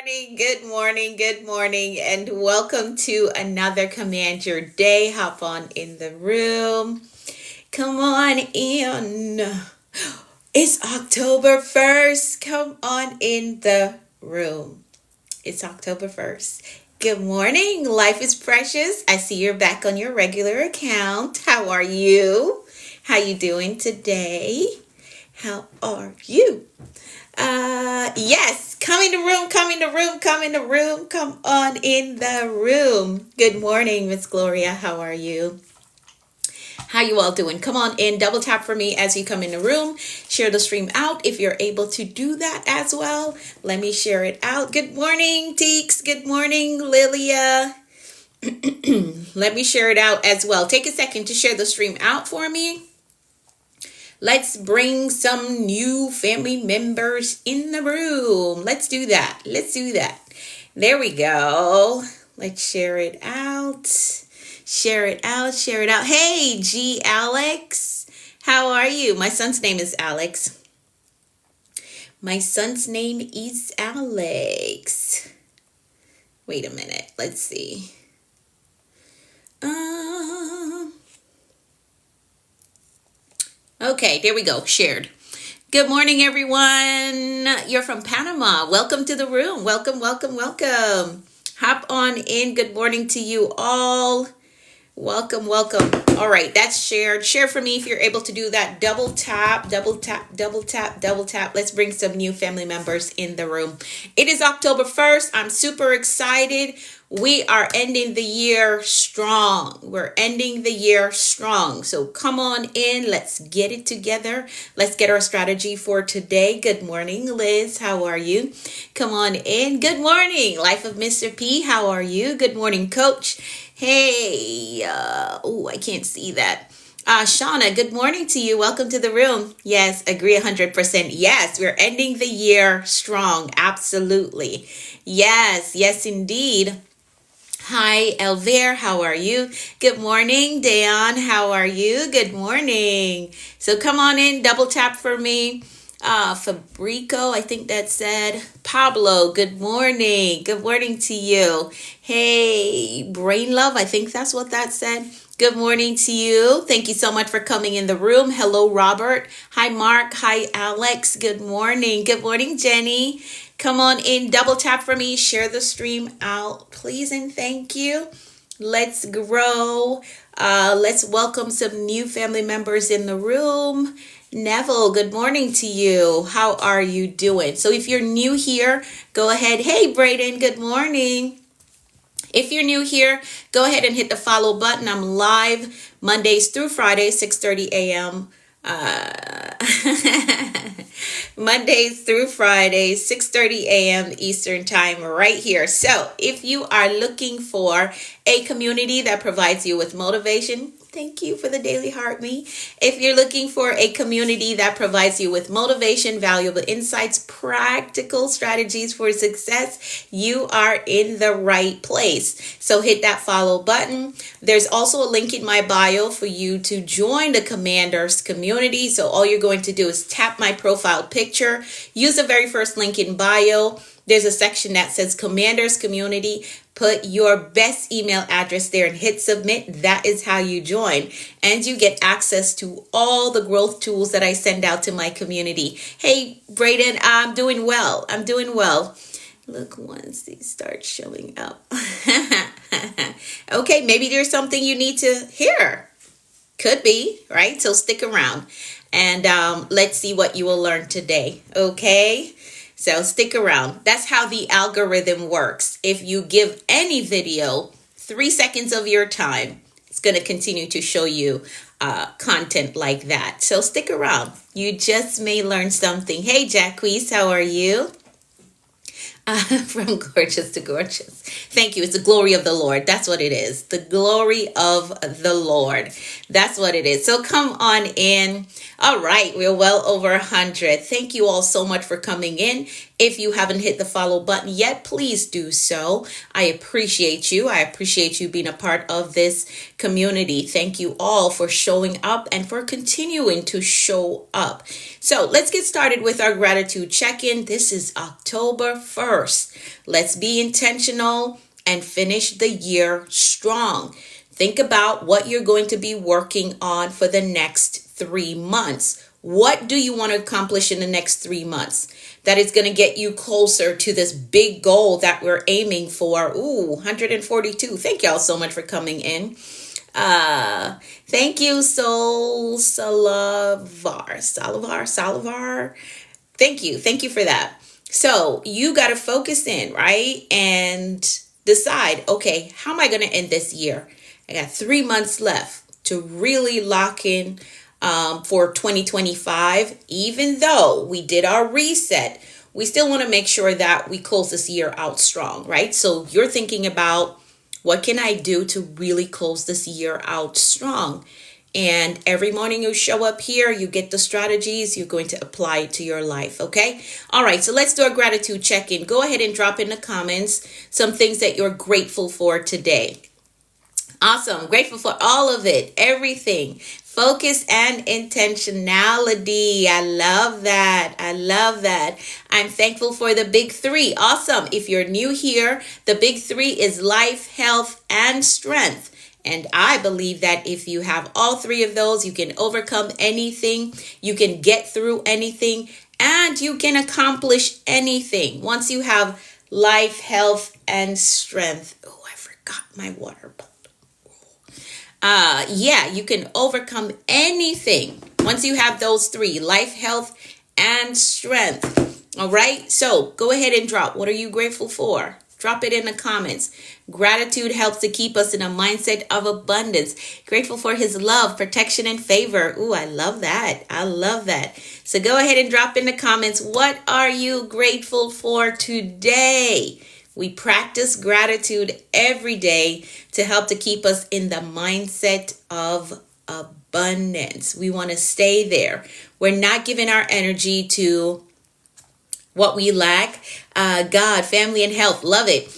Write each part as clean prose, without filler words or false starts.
good morning, and welcome to another Command Your Day. Hop on in the room. Come on in. It's October 1st. Come on in the room. It's October 1st. Good morning. Life is precious. I see you're back on your regular account. How are you? How you doing today? How are you? Yes, come in the room, come in the room, come in the room, come on in the room. Good morning, Miss Gloria. How are you? How you all doing? Come on in, double tap for me as you come in the room. Share the stream out if you're able to do that as well. Let me share it out. Good morning, Teeks. Good morning, Lilia. Let me share it out as well. Take a second to share the stream out for me. Let's bring some new family members in the room. Let's do that. Let's do that. There we go. Let's share it out. Share it out. Share it out. Hey, G Alex. How are you? My son's name is Alex. My son's name is Alex. Wait a minute. Let's see. Okay, there we go. Shared. Good morning, everyone. You're from Panama. Welcome to the room. Welcome, welcome, welcome. Hop on in. Good morning to you all. Welcome, welcome. All right, that's shared. Share for me if you're able to do that. Double tap, double tap, double tap, double tap. Let's bring some new family members in the room. It is October 1st. I'm super excited. We are ending the year strong. We're ending the year strong. So come on in. Let's get it together. Let's get our strategy for today. Good morning, Liz. How are you? Come on in. Good morning, Life of Mr. P. How are you? Good morning, Coach. Hey, I can't see that. Shauna, good morning to you. Welcome to the room. Yes, agree 100%. Yes, we're ending the year strong. Absolutely. Yes, yes, indeed. Hi, Elvire. How are you? Good morning, Dayan. How are you? Good morning. So come on in, double tap for me. Fabrico, I think that said. Pablo, good morning. Good morning to you. Hey, Brain Love, I think that's what that said. Good morning to you. Thank you so much for coming in the room. Hello, Robert. Hi, Mark. Hi, Alex. Good morning. Good morning, Jenny. Come on in, double tap for me. Share the stream out, please, and thank you. Let's grow. Let's welcome some new family members in the room. Neville, good morning to you. How are you doing? So if you're new here, go ahead. Hey, Brayden, good morning. If you're new here, go ahead and hit the follow button. I'm live Mondays through Fridays, 6:30 a.m. Mondays through Fridays, 6:30 a.m. Eastern time right here. So if you are looking for a community that provides you with motivation, thank you for the daily heart me. If you're looking for a community that provides you with motivation, valuable insights, practical strategies for success, you are in the right place. So hit that follow button. There's also a link in my bio for you to join the Commanders community. So all you're going to do is tap my profile picture, use the very first link in bio. There's a section that says Commanders Community. Put your best email address there and hit submit. That is how you join. And you get access to all the growth tools that I send out to my community. Hey, Brayden, I'm doing well. I'm doing well. Look, once these start showing up. Okay, maybe there's something you need to hear. Could be, right? So stick around and let's see what you will learn today. Okay? So stick around. That's how the algorithm works. If you give any video 3 seconds of your time, it's going to continue to show you content like that. So stick around. You just may learn something. Hey, Jacquees, how are you? From gorgeous to gorgeous. Thank you. It's the glory of the Lord. That's what it is. The glory of the Lord. That's what it is. So come on in. All right. We're well over 100. Thank you all so much for coming in. If you haven't hit the follow button yet, please do so. I appreciate you. I appreciate you being a part of this community. Thank you all for showing up and for continuing to show up. So let's get started with our gratitude check-in. This is October 1st. first. Let's be intentional and finish the year strong. Think about what you're going to be working on for the next 3 months. What do you want to accomplish in the next 3 months that is going to get you closer to this big goal that we're aiming for? 142. Thank y'all so much for coming in. Thank you, Soul Salavar. Thank you for that. So you got to focus in, right? And decide, okay, how am I going to end this year? I got 3 months left to really lock in for 2025. Even though we did our reset, we still want to make sure that we close this year out strong, right? So you're thinking about, what can I do to really close this year out strong? And every morning you show up here, you get the strategies, you're going to apply it to your life, okay? All right, so let's do a gratitude check-in. Go ahead and drop in the comments some things that you're grateful for today. Awesome. Grateful for all of it, everything. Focus and intentionality. I love that. I love that. I'm thankful for the big three. Awesome. If you're new here, the big three is life, health, and strength. And I believe that if you have all three of those, you can overcome anything, you can get through anything, and you can accomplish anything. Once you have life, health, and strength. Oh, I forgot my water bottle. You can overcome anything once you have those three, life, health, and strength. All right. So go ahead and drop. What are you grateful for? Drop it in the comments. Gratitude helps to keep us in a mindset of abundance. Grateful for his love, protection, and favor. Ooh, I love that. I love that. So go ahead and drop in the comments. What are you grateful for today? We practice gratitude every day to help to keep us in the mindset of abundance. We want to stay there. We're not giving our energy to what we lack. God, family, and health. Love it.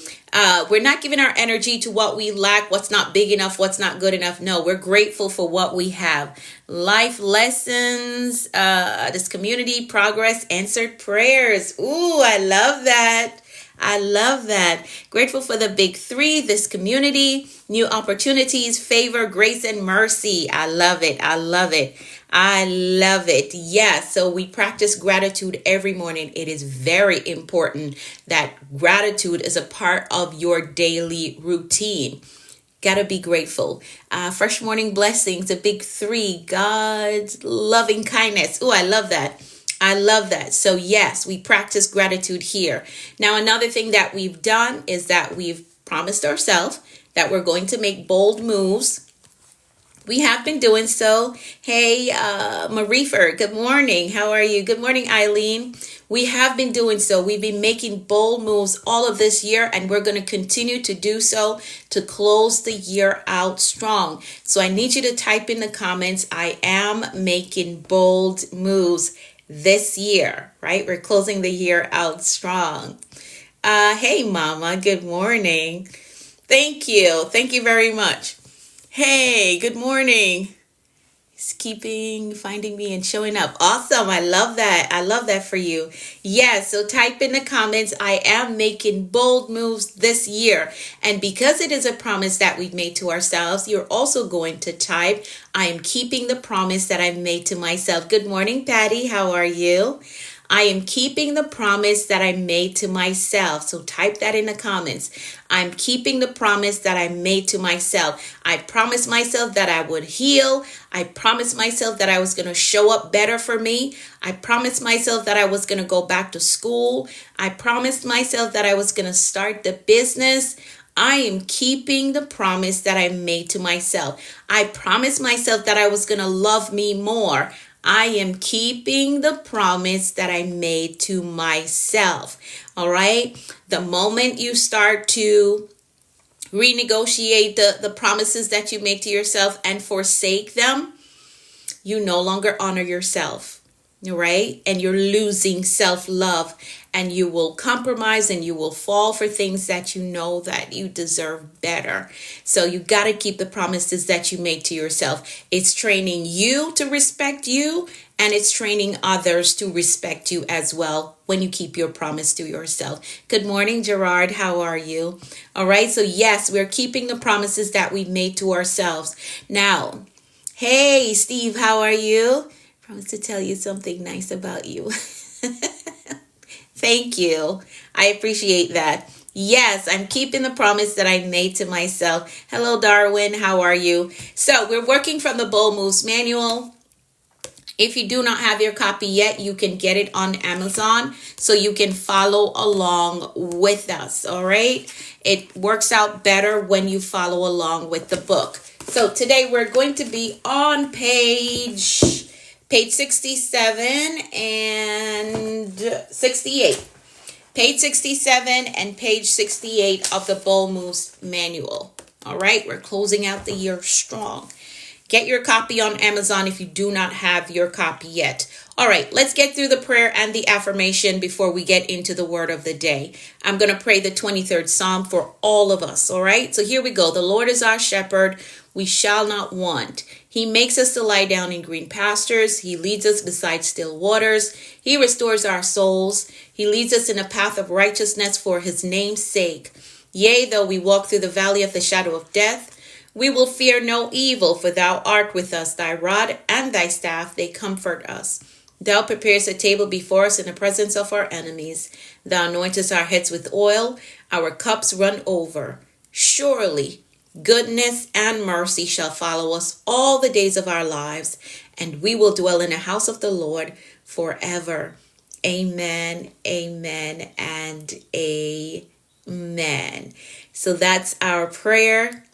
We're not giving our energy to what we lack, what's not big enough, what's not good enough. No, we're grateful for what we have. Life lessons, this community, progress, answered prayers. Ooh, I love that. I love that. Grateful for the big three, this community, new opportunities, favor, grace, and mercy. I love it. I love it. I love it. Yeah. So we practice gratitude every morning. It is very important that gratitude is a part of your daily routine. Gotta be grateful. Fresh morning blessings, the big three, God's loving kindness. Oh, I love that. I love that. So yes, we practice gratitude here. Now, another thing that we've done is that we've promised ourselves that we're going to make bold moves. We have been doing so. Hey, Marifer, good morning. How are you? Good morning, Eileen. We have been doing so. We've been making bold moves all of this year, and we're going to continue to do so to close the year out strong. So I need you to type in the comments, I am making bold moves this year, right? We're closing the year out strong. Hey, Mama, good morning. Thank you. Thank you very much. Hey, good morning. He's finding me and showing up. Awesome. I love that. I love that for you. Yeah, so type in the comments, I am making bold moves this year. And because it is a promise that we've made to ourselves, you're also going to type, I am keeping the promise that I've made to myself. Good morning, Patty. How are you? I am keeping the promise that I made to myself. So type that in the comments. I'm keeping the promise that I made to myself. I promised myself that I would heal. I promised myself that I was going to show up better for me. I promised myself that I was going to go back to school. I promised myself that I was going to start the business. I am keeping the promise that I made to myself. I promised myself that I was going to love me more. I am keeping the promise that I made to myself. All right. The moment you start to renegotiate the promises that you make to yourself and forsake them, you no longer honor yourself. Right? And you're losing self-love and you will compromise and you will fall for things that you know that you deserve better. So you got to keep the promises that you make to yourself. It's training you to respect you, and it's training others to respect you as well when you keep your promise to yourself. Good morning, Gerard. How are you? All right. So yes, we're keeping the promises that we made to ourselves. Now, hey, Steve, how are you? Promise to tell you something nice about you. Thank you. I appreciate that. Yes, I'm keeping the promise that I made to myself. Hello, Darwin. How are you? So we're working from the Bold Moves Manual. If you do not have your copy yet, you can get it on Amazon so you can follow along with us. All right. It works out better when you follow along with the book. So today we're going to be on page 67 and 68. Page 67 and page 68 of the Bold Moves Manual. All right. We're closing out the year strong. Get your copy on Amazon if you do not have your copy yet. All right, let's get through the prayer and the affirmation before we get into the word of the day. I'm going to pray the 23rd Psalm for all of us, all right? So here we go. The Lord is our shepherd. We shall not want. He makes us to lie down in green pastures. He leads us beside still waters. He restores our souls. He leads us in a path of righteousness for his name's sake. Yea, though we walk through the valley of the shadow of death, we will fear no evil, for thou art with us. Thy rod and thy staff, they comfort us. Thou preparest a table before us in the presence of our enemies. Thou anointest our heads with oil. Our cups run over. Surely goodness and mercy shall follow us all the days of our lives, and we will dwell in the house of the Lord forever. Amen, amen, and amen. So that's our prayer.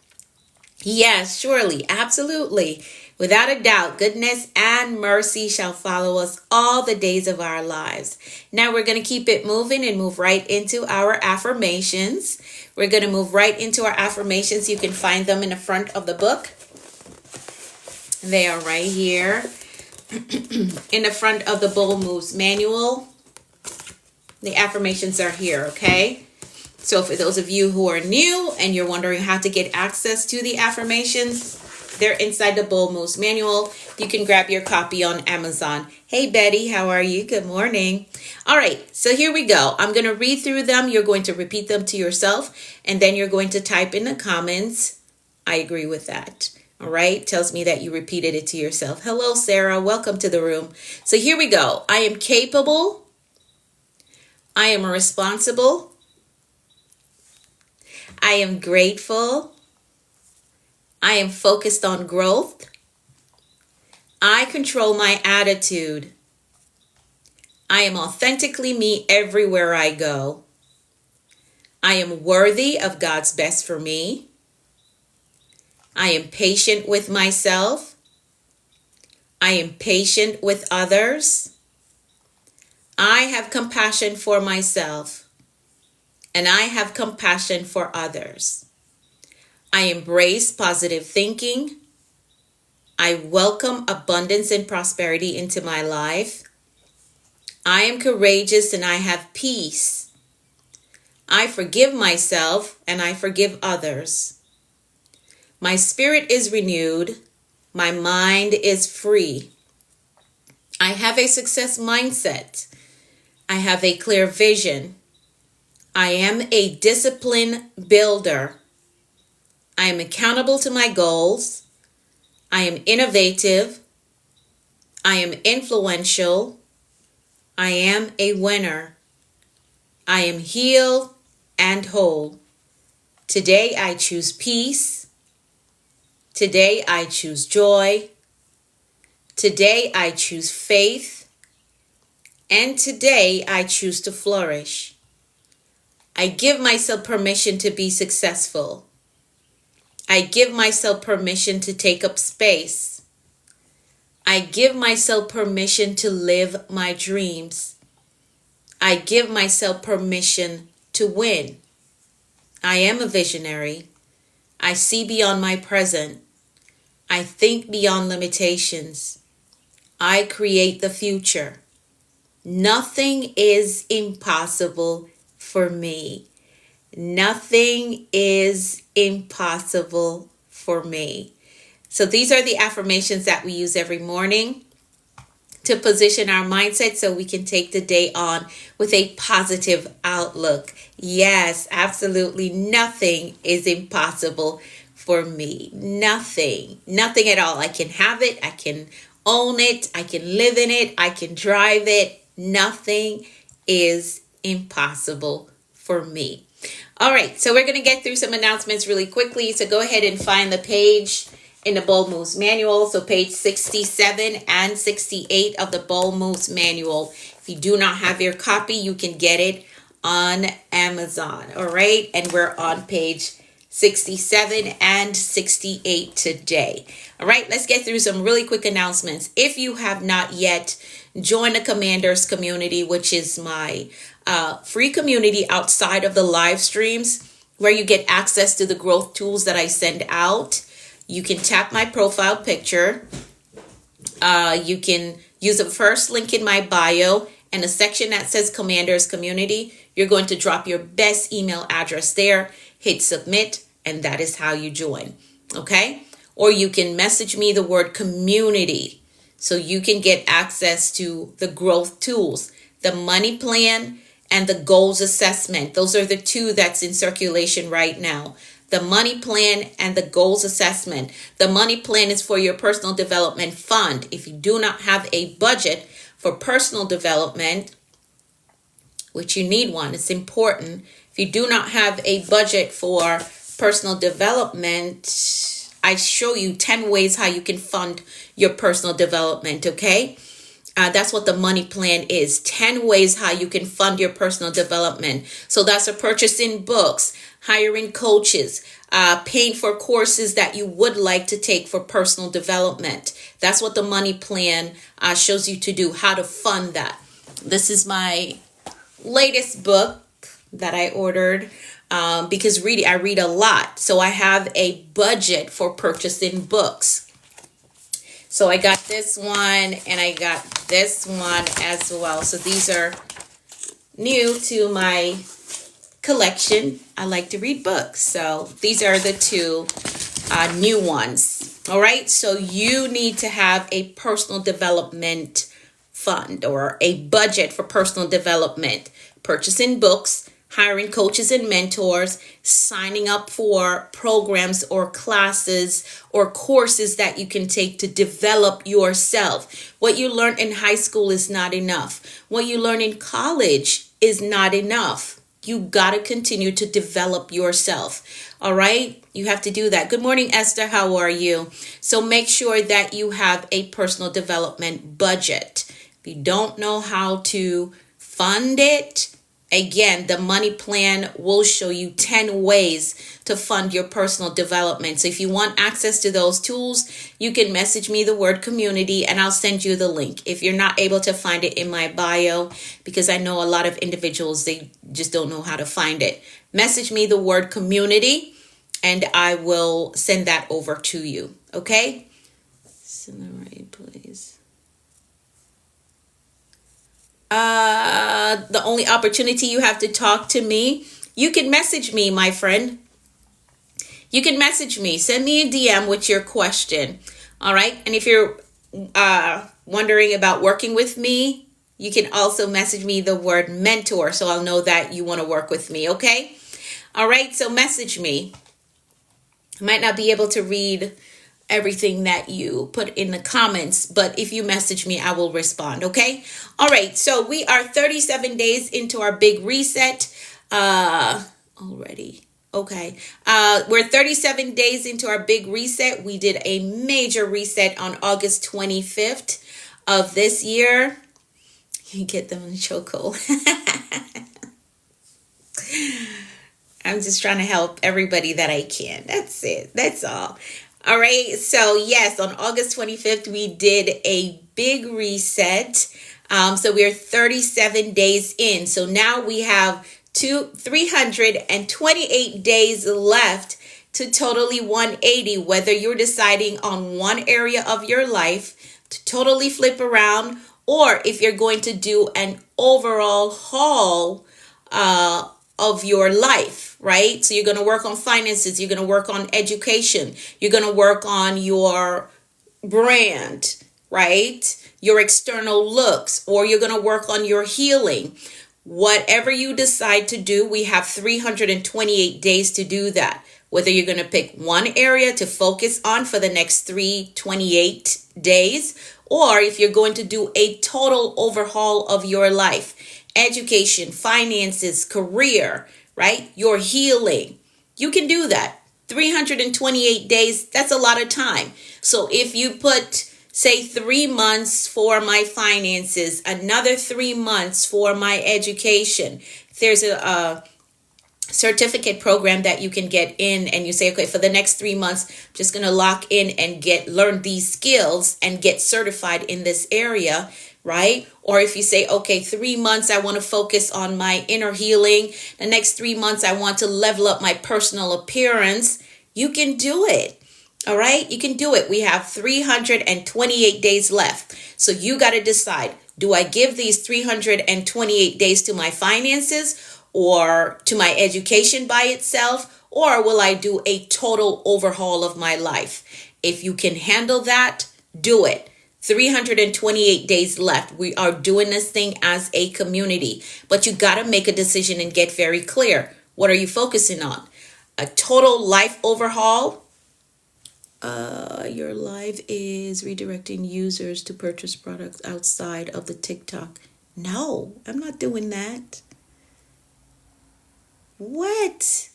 Yes, surely, absolutely. Without a doubt, goodness and mercy shall follow us all the days of our lives. Now we're going to keep it moving and move right into our affirmations. We're going to move right into our affirmations. You can find them in the front of the book. They are right here in the front of the Bold Moves Manual. The affirmations are here, okay? So for those of you who are new and you're wondering how to get access to the affirmations, they're inside the Bold Moves Manual. You can grab your copy on Amazon. Hey, Betty, how are you? Good morning. All right, so here we go. I'm going to read through them. You're going to repeat them to yourself, and then you're going to type in the comments, I agree with that. All right, tells me that you repeated it to yourself. Hello, Sarah. Welcome to the room. So here we go. I am capable. I am responsible. I am grateful. I am focused on growth. I control my attitude. I am authentically me everywhere I go. I am worthy of God's best for me. I am patient with myself. I am patient with others. I have compassion for myself. And I have compassion for others. I embrace positive thinking. I welcome abundance and prosperity into my life. I am courageous and I have peace. I forgive myself and I forgive others. My spirit is renewed. My mind is free. I have a success mindset. I have a clear vision. I am a discipline builder. I am accountable to my goals. I am innovative. I am influential. I am a winner. I am healed and whole. Today I choose peace. Today I choose joy. Today I choose faith. And today I choose to flourish. I give myself permission to be successful. I give myself permission to take up space. I give myself permission to live my dreams. I give myself permission to win. I am a visionary. I see beyond my present. I think beyond limitations. I create the future. Nothing is impossible for me. Nothing is impossible for me. So these are the affirmations that we use every morning to position our mindset so we can take the day on with a positive outlook. Yes, absolutely nothing is impossible for me. Nothing at all. I can have it. I can own it. I can live in it. I can drive it. Nothing is impossible for me. All right, so we're going to get through some announcements really quickly. So go ahead and find the page in the Bold Moves Manual. So page 67 and 68 of the Bold Moves Manual. If you do not have your copy, you can get it on Amazon. All right, and we're on page 67 and 68 today. All right, let's get through some really quick announcements. If you have not yet joined the Commanders community, which is my free community outside of the live streams, where you get access to the growth tools that I send out, you can tap my profile picture. You can use the first link in my bio and a section that says Commanders Community. You're going to drop your best email address there, hit submit, and that is how you join. Okay? Or you can message me the word community so you can get access to the growth tools, the money plan, and the goals assessment. Those are the two that's in circulation right now. The money plan and the goals assessment. The money plan is for your personal development fund. If you do not have a budget for personal development, which you need one, it's important. If you do not have a budget for personal development, I show you 10 ways how you can fund your personal development, okay? That's what the money plan is. 10 ways how you can fund your personal development. So that's purchasing books, hiring coaches, paying for courses that you would like to take for personal development. That's what the money plan shows you to do, how to fund that. This is my latest book that I ordered because I read a lot. So I have a budget for purchasing books. So I got this one and I got this one as well. So these are new to my collection. I like to read books. So these are the two new ones. All right. So you need to have a personal development fund or a budget for personal development, purchasing books, hiring coaches and mentors, signing up for programs or classes or courses that you can take to develop yourself. What you learn in high school is not enough. What you learn in college is not enough. You got to continue to develop yourself. All right? You have to do that. Good morning, Esther. How are you? So make sure that you have a personal development budget. If you don't know how to fund it, again, the money plan will show you 10 ways to fund your personal development. So if you want access to those tools, you can message me the word community and I'll send you the link. If you're not able to find it in my bio, because I know a lot of individuals, they just don't know how to find it, message me the word community and I will send that over to you. Okay? Send the right place. The only opportunity you have to talk to me, you can message me, my friend. You can message me. Send me a DM with your question. All right. And if you're wondering about working with me, you can also message me the word mentor. So I'll know that you want to work with me. Okay. All right. So message me. I might not be able to read everything that you put in the comments, but if you message me, I will respond. Okay. All right. So we are 37 days into our big reset already. Okay. We're 37 days into our big reset. We did a major reset on August 25th of this year. You get them in the chokehold. I'm just trying to help everybody that I can. That's it. That's all. All right. So yes, on August 25th, we did a big reset. So we're 37 days in. So now we have 328 days left to totally 180, whether you're deciding on one area of your life to totally flip around or if you're going to do an overall haul of your life, right? So you're going to work on finances, you're going to work on education, you're going to work on your brand, right? Your external looks, or you're going to work on your healing. Whatever you decide to do, we have 328 days to do that. Whether you're going to pick one area to focus on for the next 328 days, or if you're going to do a total overhaul of your life, education, finances, career, right? Your healing. You can do that. 328 days, that's a lot of time. So if you put, say, 3 months for my finances, another 3 months for my education, there's a certificate program that you can get in, and you say, okay, for the next 3 months, I'm just going to lock in and learn these skills and get certified in this area, right? Or if you say, okay, 3 months, I want to focus on my inner healing. The next 3 months, I want to level up my personal appearance. You can do it. All right. You can do it. We have 328 days left. So you got to decide, do I give these 328 days to my finances or to my education by itself, or will I do a total overhaul of my life? If you can handle that, do it. 328 days left. We are doing this thing as a community, but you got to make a decision and get very clear. What are you focusing on? A total life overhaul? Your live is redirecting users to purchase products outside of the TikTok. No, I'm not doing that. What?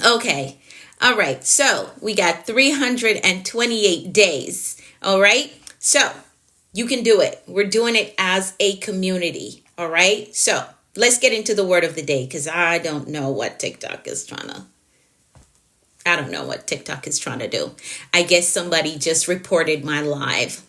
Okay. All right. So we got 328 days. All right. So you can do it. We're doing it as a community. All right. So let's get into the word of the day, because I don't know what TikTok is trying to do. I guess somebody just reported my live.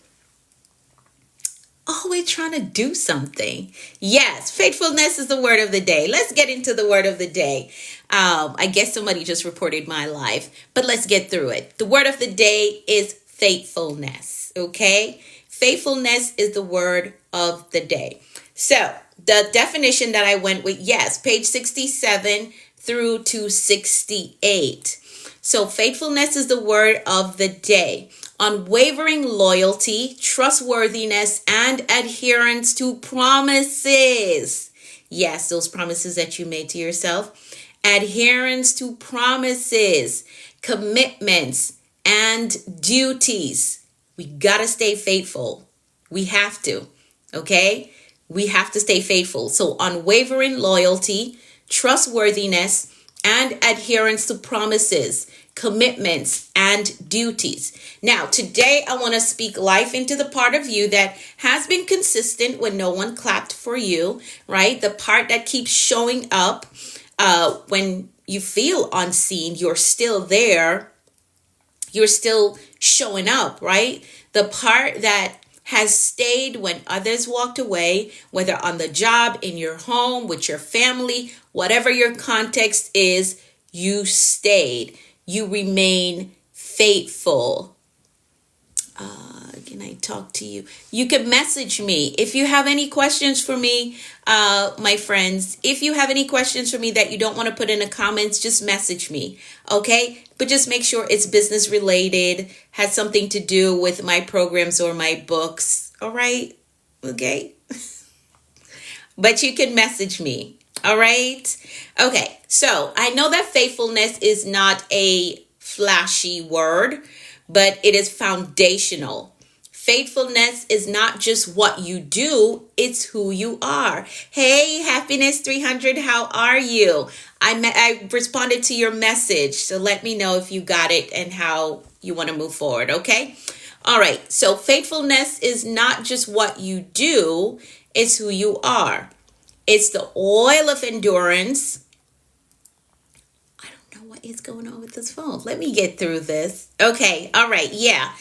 Always trying to do something. Yes, faithfulness is the word of the day. Let's get into the word of the day. I guess somebody just reported my live, but let's get through it. The word of the day is faithfulness. Okay? Faithfulness is the word of the day. So the definition that I went with, yes, page 67 through to 68. So faithfulness is the word of the day. Unwavering loyalty, trustworthiness, and adherence to promises. Yes, those promises that you made to yourself. Adherence to promises, commitments, and duties. We got to stay faithful. We have to. Okay? We have to stay faithful. So unwavering loyalty, trustworthiness, and adherence to promises, commitments, and duties. Now, today I want to speak life into the part of you that has been consistent when no one clapped for you, right? The part that keeps showing up when you feel unseen. You're still there. You're still showing up, right? The part that has stayed when others walked away, whether on the job, in your home, with your family, whatever your context is, you stayed. You remain faithful. Can I talk to you? You can message me. If you have any questions for me, my friends, if you have any questions for me that you don't want to put in the comments, just message me, okay? But just make sure it's business related, has something to do with my programs or my books, all right? Okay? But you can message me, all right? Okay, so I know that faithfulness is not a flashy word, but it is foundational. Faithfulness is not just what you do, it's who you are. Hey, Happiness 300, how are you? I responded to your message, so let me know if you got it and how you want to move forward, okay? All right, so faithfulness is not just what you do, it's who you are. It's the oil of endurance. I don't know what is going on with this phone. Let me get through this. Okay, all right, yeah.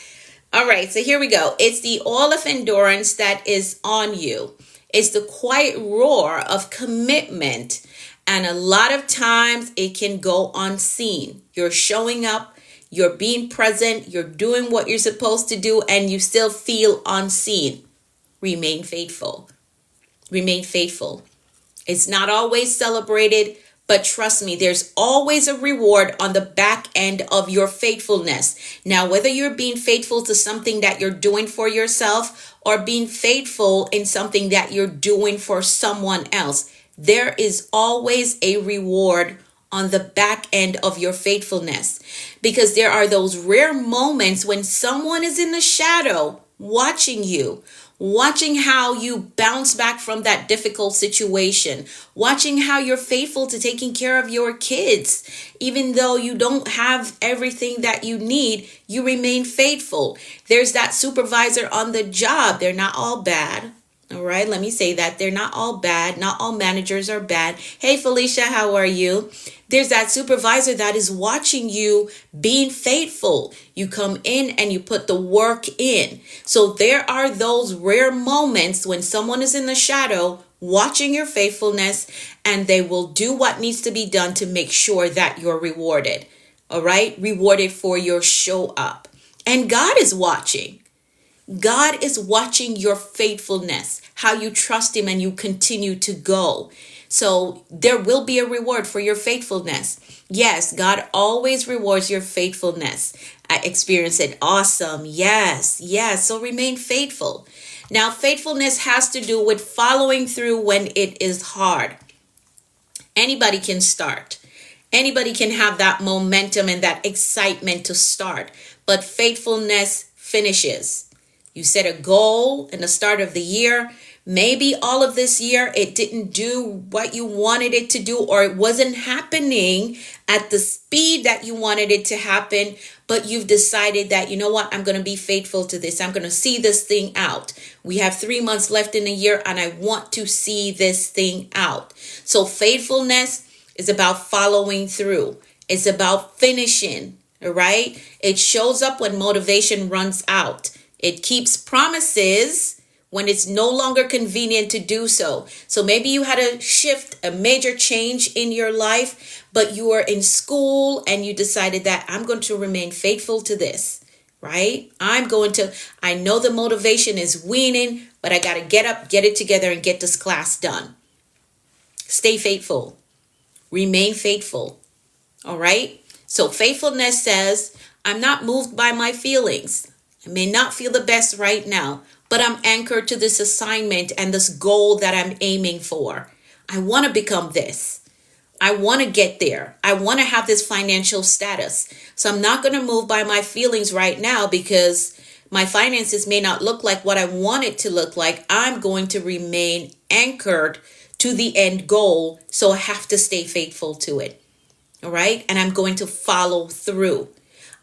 All right, so here we go. It's the oil of endurance that is on you. It's the quiet roar of commitment. And a lot of times it can go unseen. You're showing up, You're being present. You're doing what you're supposed to do, and you still feel unseen. Remain faithful. Remain faithful. It's not always celebrated, but trust me, there's always a reward on the back end of your faithfulness. Now, whether you're being faithful to something that you're doing for yourself or being faithful in something that you're doing for someone else, there is always a reward on the back end of your faithfulness. Because there are those rare moments when someone is in the shadow watching you, watching how you bounce back from that difficult situation, watching how you're faithful to taking care of your kids. Even though you don't have everything that you need, you remain faithful. There's that supervisor on the job. They're not all bad. All right, let me say that. They're not all bad. Not all managers are bad. Hey, Felicia, how are you? There's that supervisor that is watching you being faithful. You come in and you put the work in. So there are those rare moments when someone is in the shadow watching your faithfulness, and they will do what needs to be done to make sure that you're rewarded. All right, rewarded for your show up. And God is watching. God is watching your faithfulness, how you trust him and you continue to go. So there will be a reward for your faithfulness. Yes, God always rewards your faithfulness. I experienced it. Awesome. Yes. So remain faithful. Now, faithfulness has to do with following through when it is hard. Anybody can start. Anybody can have that momentum and that excitement to start. But faithfulness finishes. You set a goal in the start of the year. Maybe all of this year it didn't do what you wanted it to do, or it wasn't happening at the speed that you wanted it to happen. But you've decided that, you know what, I'm going to be faithful to this. I'm going to see this thing out. We have 3 months left in the year and I want to see this thing out. So faithfulness is about following through. It's about finishing, all right? It shows up when motivation runs out. It keeps promises when it's no longer convenient to do so. So maybe you had a shift, a major change in your life, but you were in school and you decided that I'm going to remain faithful to this, right? I know the motivation is waning, but I got to get up, get it together, and get this class done. Stay faithful. Remain faithful. All right? So faithfulness says, I'm not moved by my feelings. I may not feel the best right now, but I'm anchored to this assignment and this goal that I'm aiming for. I want to become this. I want to get there. I want to have this financial status. So I'm not going to move by my feelings right now because my finances may not look like what I want it to look like. I'm going to remain anchored to the end goal. So I have to stay faithful to it. All right. And I'm going to follow through.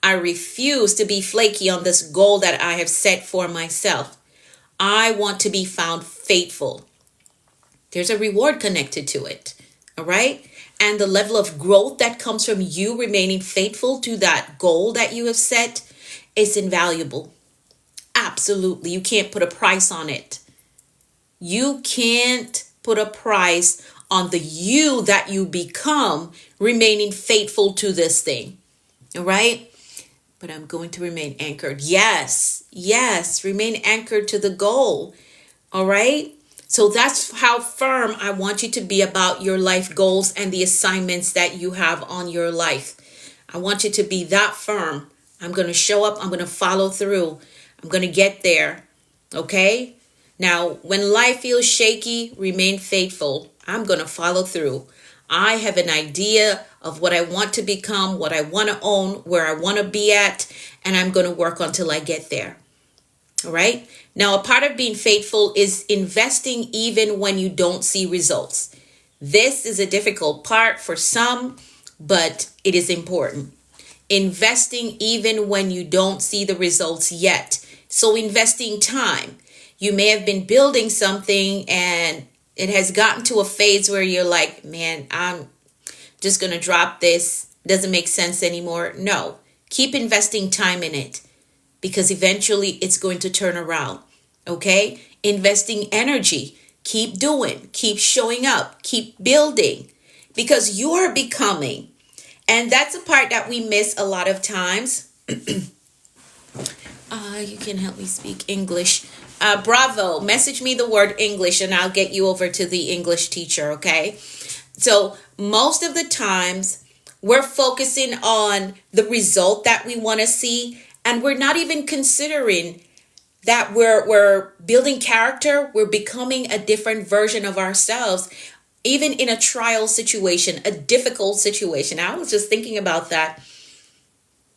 I refuse to be flaky on this goal that I have set for myself. I want to be found faithful. There's a reward connected to it. All right. And the level of growth that comes from you remaining faithful to that goal that you have set is invaluable. Absolutely. You can't put a price on it. You can't put a price on the you that you become remaining faithful to this thing. All right. But I'm going to remain anchored. Yes. Remain anchored to the goal. All right. So that's how firm I want you to be about your life goals and the assignments that you have on your life. I want you to be that firm. I'm going to show up. I'm going to follow through. I'm going to get there. Okay. Now, when life feels shaky, remain faithful. I'm going to follow through. I have an idea of what I want to become, what I want to own, where I want to be at, and I'm going to work until I get there. All right. Now, a part of being faithful is investing even when you don't see results. This is a difficult part for some, but it is important. Investing even when you don't see the results yet. So investing time. You may have been building something and it has gotten to a phase where you're like, man, I'm just going to drop this. Doesn't make sense anymore. No, keep investing time in it because eventually it's going to turn around. Okay. Investing energy. Keep doing, keep showing up, keep building because you're becoming. And that's a part that we miss a lot of times. You can help me speak English. Bravo. Message me the word English and I'll get you over to the English teacher, okay? So most of the times we're focusing on the result that we want to see, and we're not even considering that we're building character, we're becoming a different version of ourselves, even in a trial situation, a difficult situation. I was just thinking about that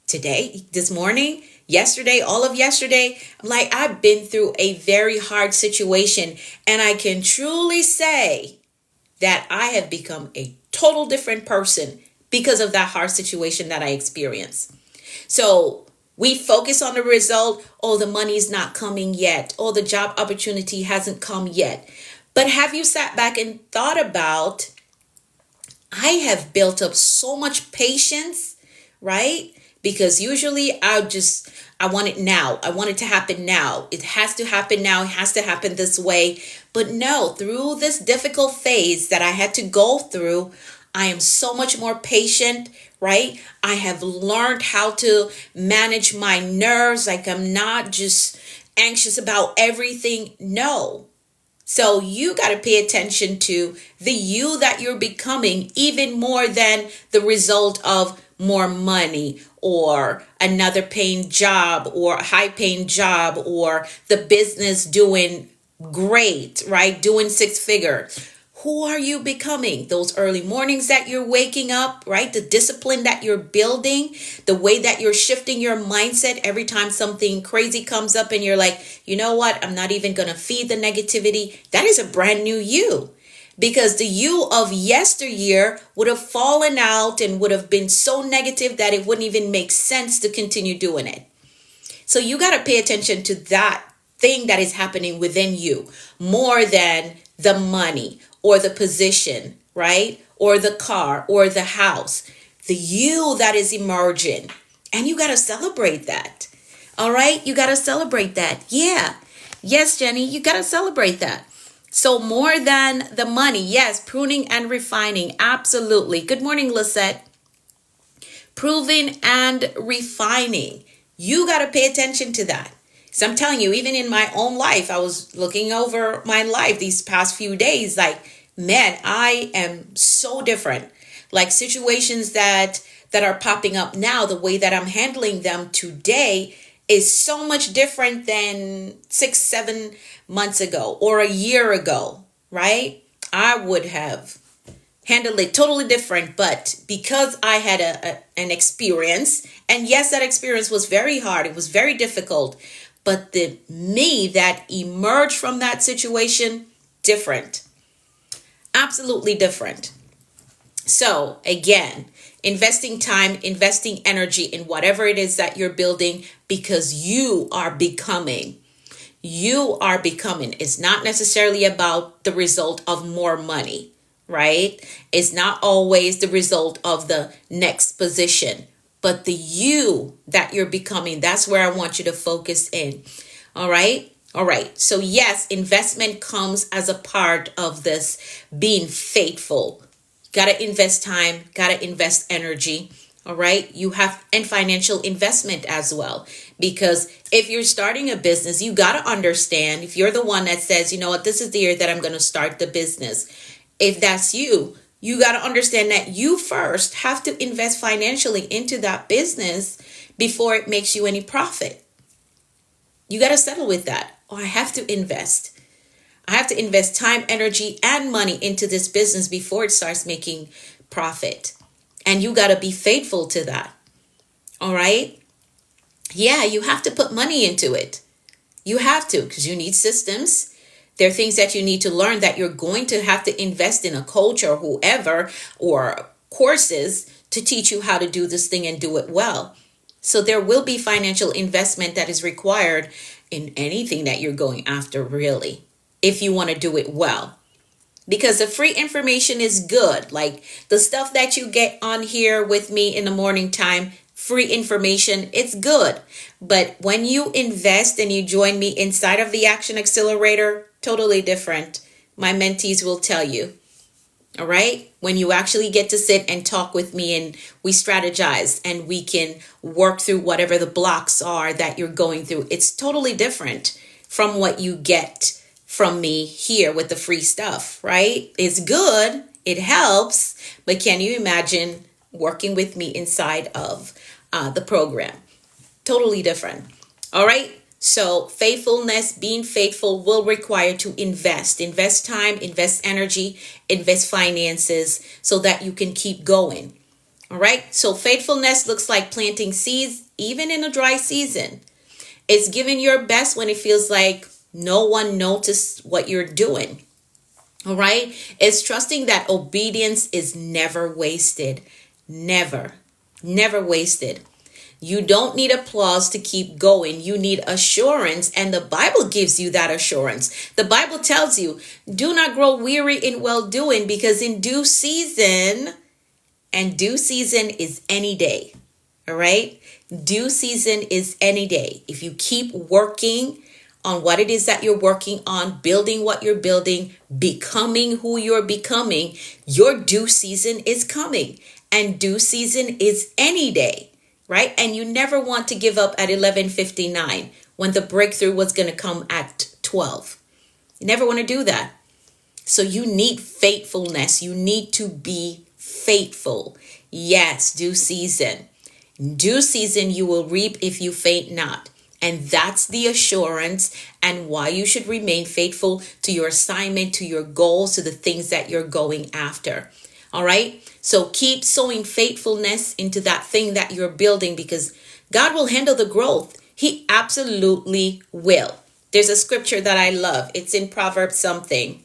today, this morning, yesterday, all of yesterday. I'm like, I've been through a very hard situation, and I can truly say that I have become a total different person because of that hard situation that I experienced. So we focus on the result. Oh, the money's not coming yet. Oh, the job opportunity hasn't come yet. But have you sat back and thought about, I have built up so much patience, right? Because usually I want it now. I want it to happen now. It has to happen now. It has to happen this way. But no, through this difficult phase that I had to go through, I am so much more patient, right? I have learned how to manage my nerves. Like, I'm not just anxious about everything. No. So you got to pay attention to the you that you're becoming, even more than the result of more money or another paying job or a high paying job or the business doing great, right? Doing six figure. Who are you becoming? Those early mornings that you're waking up, right? The discipline that you're building, the way that you're shifting your mindset every time something crazy comes up and you're like, you know what? I'm not even going to feed the negativity. That is a brand new you. Because the you of yesteryear would have fallen out and would have been so negative that it wouldn't even make sense to continue doing it. So you got to pay attention to that thing that is happening within you more than the money or the position, right? Or the car or the house. The you that is emerging. And you got to celebrate that. All right? You got to celebrate that. Yeah. Yes, Jenny, you got to celebrate that. So more than the money. Yes, pruning and refining. Absolutely. Good morning, Lisette. Proving and refining. You got to pay attention to that. So I'm telling you, even in my own life, I was looking over my life these past few days, like, man, I am so different. Like situations that are popping up now, the way that I'm handling them today is so much different than 6-7 months ago or a year ago, right? I would have handled it totally different, but because I had an experience, and yes, that experience was very hard, it was very difficult, but the me that emerged from that situation, different. Absolutely different. So again, investing time, investing energy in whatever it is that you're building, because you are becoming. You are becoming. It's not necessarily about the result of more money, right? It's not always the result of the next position, but the you that you're becoming. That's where I want you to focus in. All right. All right. So yes, investment comes as a part of this being faithful. Got to invest time, got to invest energy. All right. You have, and financial investment as well. Because if you're starting a business, you got to understand, if you're the one that says, you know what, this is the year that I'm going to start the business. If that's you, you got to understand that you first have to invest financially into that business before it makes you any profit. You got to settle with that. Oh, I have to invest. I have to invest time, energy, and money into this business before it starts making profit. And you got to be faithful to that. All right? Yeah, you have to put money into it. You have to, because you need systems. There are things that you need to learn that you're going to have to invest in a coach or whoever, or courses to teach you how to do this thing and do it well. So there will be financial investment that is required in anything that you're going after, really, if you want to do it well. Because the free information is good. Like the stuff that you get on here with me in the morning time, free information, it's good. But when you invest and you join me inside of the Action Accelerator, totally different. My mentees will tell you. All right. When you actually get to sit and talk with me and we strategize and we can work through whatever the blocks are that you're going through, it's totally different from what you get from me here with the free stuff, right? It's good, it helps, but can you imagine working with me inside of the program? Totally different. All right. So faithfulness, being faithful will require to invest time, invest energy, invest finances so that you can keep going. All right. So faithfulness looks like planting seeds even in a dry season. It's giving your best when it feels like no one noticed what you're doing. All right. It's trusting that obedience is never wasted. Never, never wasted. You don't need applause to keep going. You need assurance, and the Bible gives you that assurance. The Bible tells you, do not grow weary in well doing, because in due season, and due season is any day. All right? Due season is any day. If you keep working on what it is that you're working on, building what you're building, becoming who you're becoming, your due season is coming. And due season is any day. Right? And you never want to give up at 11:59 when the breakthrough was going to come at 12. You never want to do that. So you need faithfulness. You need to be faithful. Yes, due season. Due season you will reap if you faint not. And that's the assurance and why you should remain faithful to your assignment, to your goals, to the things that you're going after. All right. So keep sowing faithfulness into that thing that you're building, because God will handle the growth. He absolutely will. There's a scripture that I love. It's in Proverbs something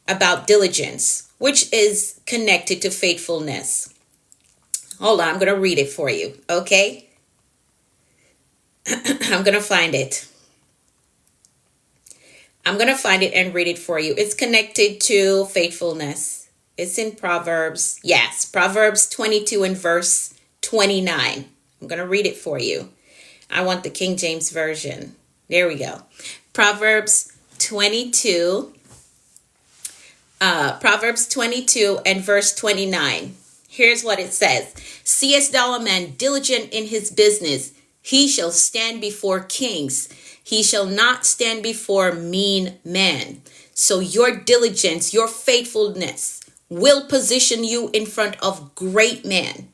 about diligence, which is connected to faithfulness. Hold on. I'm going to read it for you. Okay. I'm going to find it. I'm going to find it and read it for you. It's connected to faithfulness. It's in Proverbs. Yes, Proverbs 22 and verse 29. I'm going to read it for you. I want the King James Version. There we go. Proverbs 22 and verse 29. Here's what it says. Seest thou a man diligent in his business? He shall stand before kings. He shall not stand before mean men. So your diligence, your faithfulness will position you in front of great men,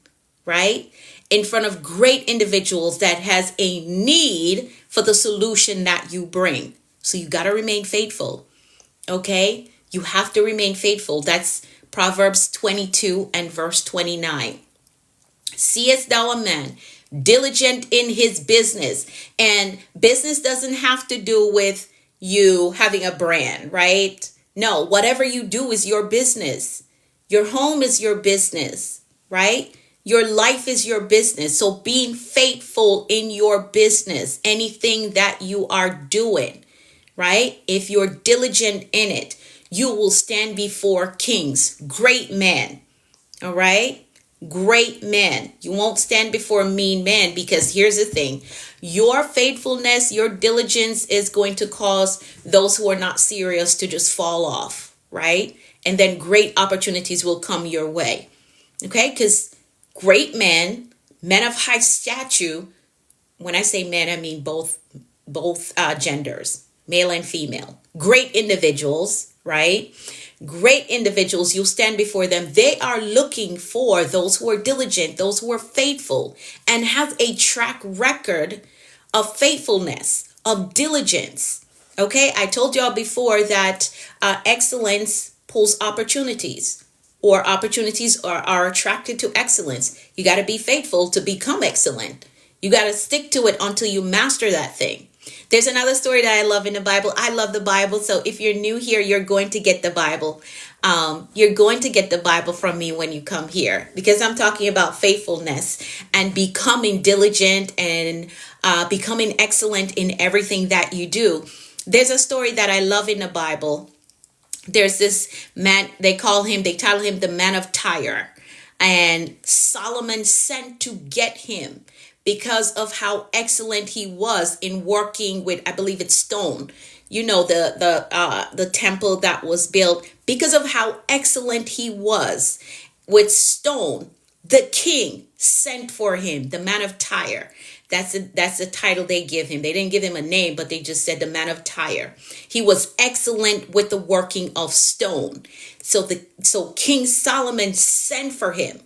right? In front of great individuals that has a need for the solution that you bring. So you got to remain faithful. Okay? You have to remain faithful. That's Proverbs 22 and verse 29. Seest thou a man diligent in his business? And business doesn't have to do with you having a brand, right? No, whatever you do is your business. Your home is your business, right? Your life is your business. So being faithful in your business, anything that you are doing, right? If you're diligent in it, you will stand before kings, great men, all right? Great men. You won't stand before mean men, because here's the thing. Your faithfulness, your diligence is going to cause those who are not serious to just fall off, right? And then great opportunities will come your way. Okay? Because great men, men of high stature, when I say men, I mean both genders, male and female. Great individuals, right? Great individuals, you'll stand before them. They are looking for those who are diligent, those who are faithful, and have a track record of faithfulness, of diligence. Okay? I told y'all before that excellence pulls opportunities, or opportunities are attracted to excellence. You got to be faithful to become excellent. You got to stick to it until you master that thing. There's another story that I love in the Bible. I love the Bible. So if you're new here, you're going to get the Bible. You're going to get the Bible from me when you come here, because I'm talking about faithfulness and becoming diligent and becoming excellent in everything that you do. There's a story that I love in the Bible. There's this man, they title him the man of Tyre. And Solomon sent to get him because of how excellent he was in working with, I believe it's stone, the temple that was built, because of how excellent he was with stone. The king sent for him, the man of Tyre. That's the title they give him. They didn't give him a name, but they just said the man of Tyre. He was excellent with the working of stone. So King Solomon sent for him.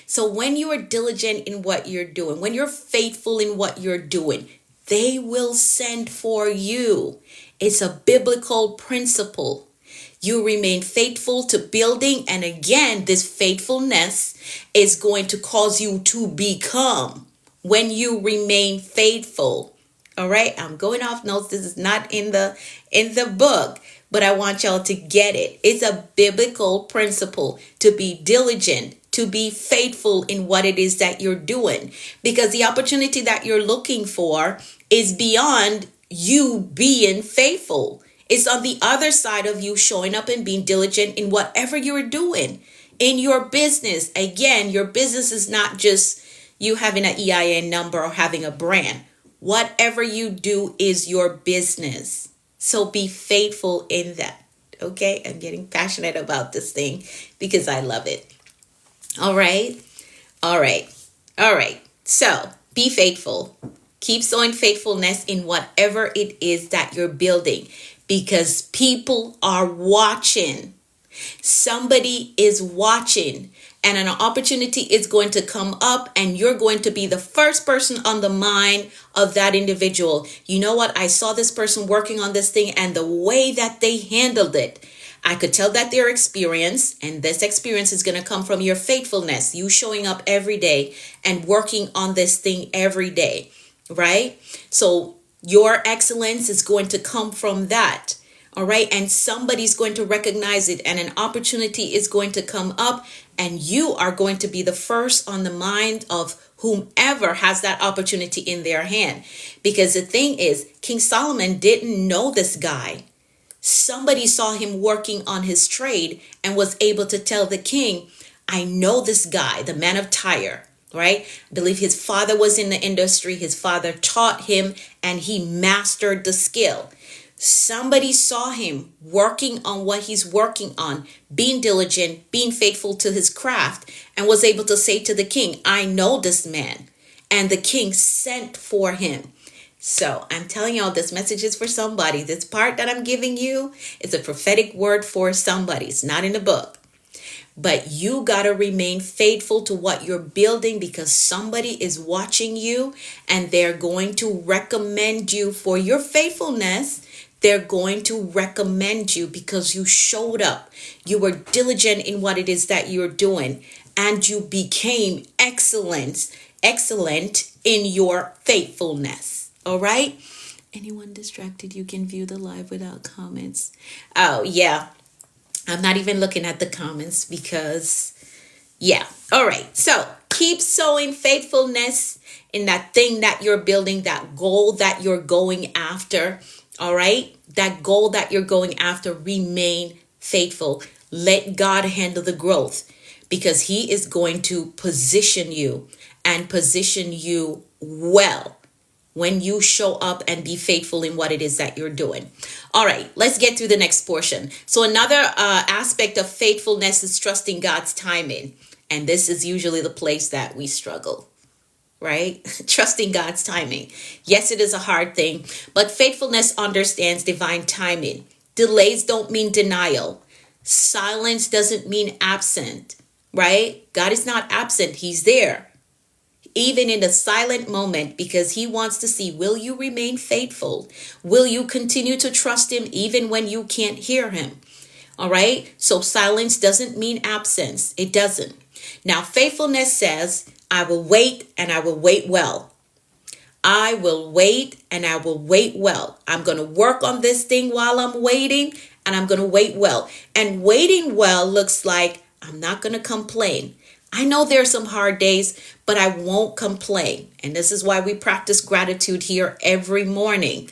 So when you are diligent in what you're doing, when you're faithful in what you're doing, they will send for you. It's a biblical principle. You remain faithful to building, and again, this faithfulness is going to cause you to become when you remain faithful. All right, I'm going off notes. This is not in the book, but I want y'all to get it. It's a biblical principle to be diligent, to be faithful in what it is that you're doing, because the opportunity that you're looking for is beyond you being faithful. It's on the other side of you showing up and being diligent in whatever you're doing in your business. Again, your business is not just you having an EIN number or having a brand. Whatever you do is your business. So be faithful in that. Okay, I'm getting passionate about this thing because I love it. All right. So be faithful. Keep sowing faithfulness in whatever it is that you're building, because people are watching. Somebody is watching, and an opportunity is going to come up, and you're going to be the first person on the mind of that individual. You know what? I saw this person working on this thing, and the way that they handled it, I could tell that they're experienced, and this experience is going to come from your faithfulness, you showing up every day and working on this thing every day, right? So your excellence is going to come from that. All right. And somebody's going to recognize it, and an opportunity is going to come up, and you are going to be the first on the mind of whomever has that opportunity in their hand. Because the thing is, King Solomon didn't know this guy. Somebody saw him working on his trade and was able to tell the king, I know this guy, the man of Tyre, right? I believe his father was in the industry. His father taught him, and he mastered the skill. Somebody saw him working on what he's working on, being diligent, being faithful to his craft, and was able to say to the king, I know this man. And the king sent for him. So I'm telling y'all, this message is for somebody. This part that I'm giving you is a prophetic word for somebody. It's not in the book. But you got to remain faithful to what you're building, because somebody is watching you, and they're going to recommend you for your faithfulness. They're going to recommend you because you showed up. You were diligent in what it is that you're doing, and you became excellent in your faithfulness. All right. Anyone distracted, you can view the live without comments. Oh, yeah. I'm not even looking at the comments because, yeah. All right. So keep sowing faithfulness in that thing that you're building, that goal that you're going after. All right. That goal that you're going after, remain faithful. Let God handle the growth, because he is going to position you, and position you well when you show up and be faithful in what it is that you're doing. All right, let's get through the next portion. So another aspect of faithfulness is trusting God's timing. And this is usually the place that we struggle, right? Trusting God's timing. Yes, it is a hard thing, but faithfulness understands divine timing. Delays don't mean denial. Silence doesn't mean absent, right? God is not absent. He's there, even in a silent moment, because he wants to see, will you remain faithful? Will you continue to trust him even when you can't hear him? All right. So silence doesn't mean absence. It doesn't. Now, faithfulness says, I will wait, and I will wait well. I will wait, and I will wait well. I'm going to work on this thing while I'm waiting, and I'm going to wait well. And waiting well looks like I'm not going to complain. I know there are some hard days, but I won't complain. And this is why we practice gratitude here every morning,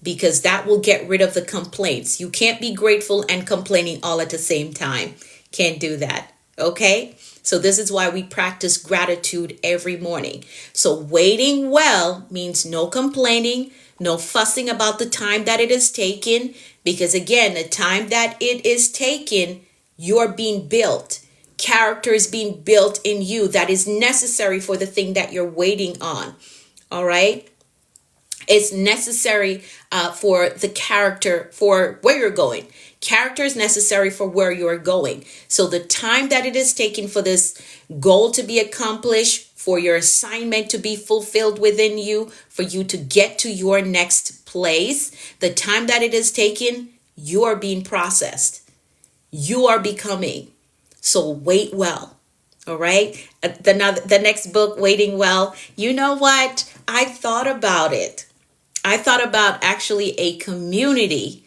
because that will get rid of the complaints. You can't be grateful and complaining all at the same time. Can't do that. Okay? So this is why we practice gratitude every morning. So waiting well means no complaining, No fussing about the time that it is taken, because again, the time that it is taken, you're being built. Character is being built in you that is necessary for the thing that you're waiting on. All right. It's necessary for the character for where you're going. Character is necessary for where you're going. So the time that it is taken for this goal to be accomplished, for your assignment to be fulfilled within you, for you to get to your next place, the time that it is taken, you are being processed. You are becoming. So wait well. All right. The next book, Waiting Well. You know what? I thought about it. I thought about actually a community,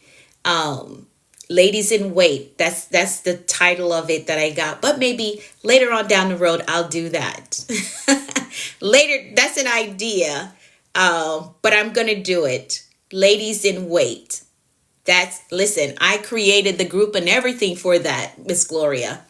Ladies in Wait. That's the title of it that I got. But maybe later on down the road, I'll do that. Later, that's an idea. But I'm going to do it. Ladies in Wait. Listen, I created the group and everything for that, Miss Gloria.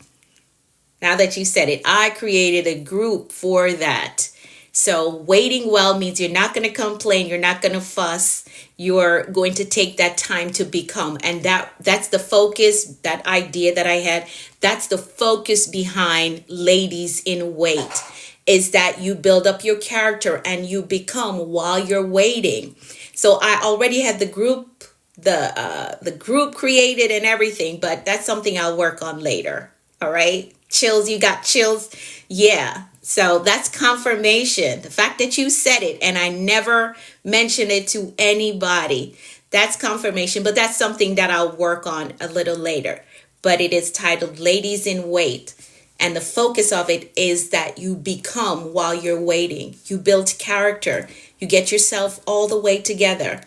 Now that you said it, I created a group for that. So waiting well means you're not going to complain. You're not going to fuss. You're going to take that time to become. And that's the focus, that idea that I had. That's the focus behind Ladies in Wait, is that you build up your character and you become while you're waiting. So I already had the group, the group created and everything, but that's something I'll work on later. All right. Chills, you got chills? Yeah. So that's confirmation. The fact that you said it and I never mentioned it to anybody, that's confirmation. But that's something that I'll work on a little later. But it is titled Ladies in Wait. And the focus of it is that you become while you're waiting. You build character. You get yourself all the way together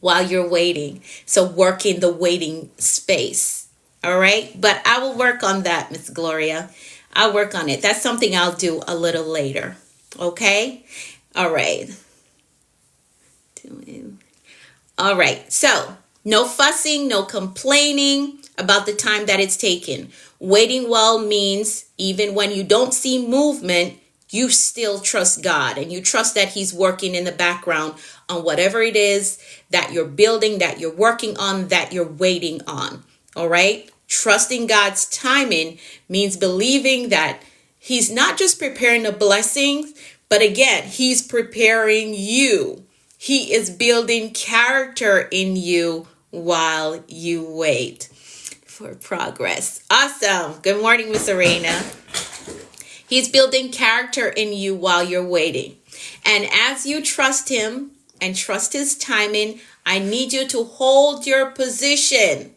while you're waiting. So work in the waiting space. All right. But I will work on that, Miss Gloria. I'll work on it. That's something I'll do a little later. Okay. All right. All right. So no fussing, no complaining about the time that it's taken. Waiting well means even when you don't see movement, you still trust God and you trust that He's working in the background on whatever it is that you're building, that you're working on, that you're waiting on. All right. Trusting God's timing means believing that He's not just preparing the blessings, but again, He's preparing you. He is building character in you while you wait for progress. Awesome. Good morning, Miss Arena. He's building character in you while you're waiting. And as you trust Him and trust His timing, I need you to hold your position.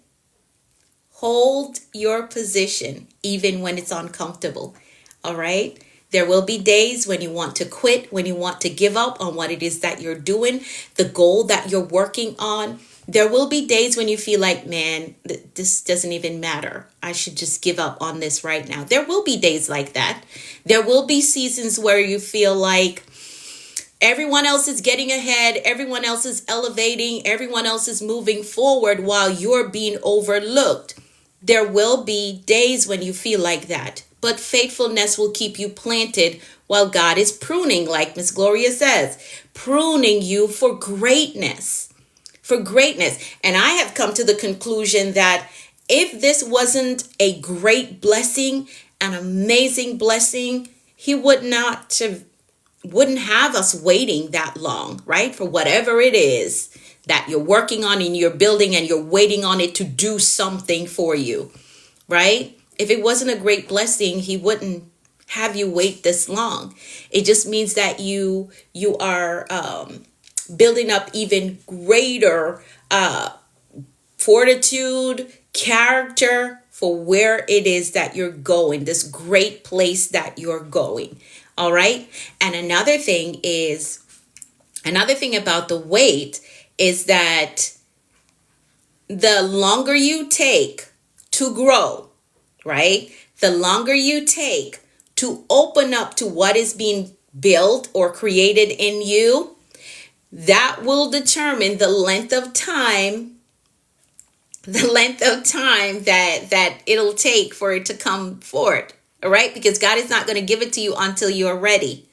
Hold your position even when it's uncomfortable. All right. There will be days when you want to quit, when you want to give up on what it is that you're doing, the goal that you're working on. There will be days when you feel like, man, this doesn't even matter. I should just give up on this right now. There will be days like that. There will be seasons where you feel like everyone else is getting ahead. Everyone else is elevating. Everyone else is moving forward while you're being overlooked. There will be days when you feel like that, but faithfulness will keep you planted while God is pruning, like Miss Gloria says, pruning you for greatness, And I have come to the conclusion that if this wasn't a great blessing, an amazing blessing, He wouldn't have us waiting that long, right? For whatever it is that you're working on and you're building and you're waiting on it to do something for you, right? If it wasn't a great blessing, He wouldn't have you wait this long. It just means that you are building up even greater fortitude, character for where it is that you're going, this great place that you're going. All right. And another thing about the wait is that the longer you take to grow, right? The longer you take to open up to what is being built or created in you, that will determine the length of time that it'll take for it to come forward. All right? Because God is not going to give it to you until you're ready.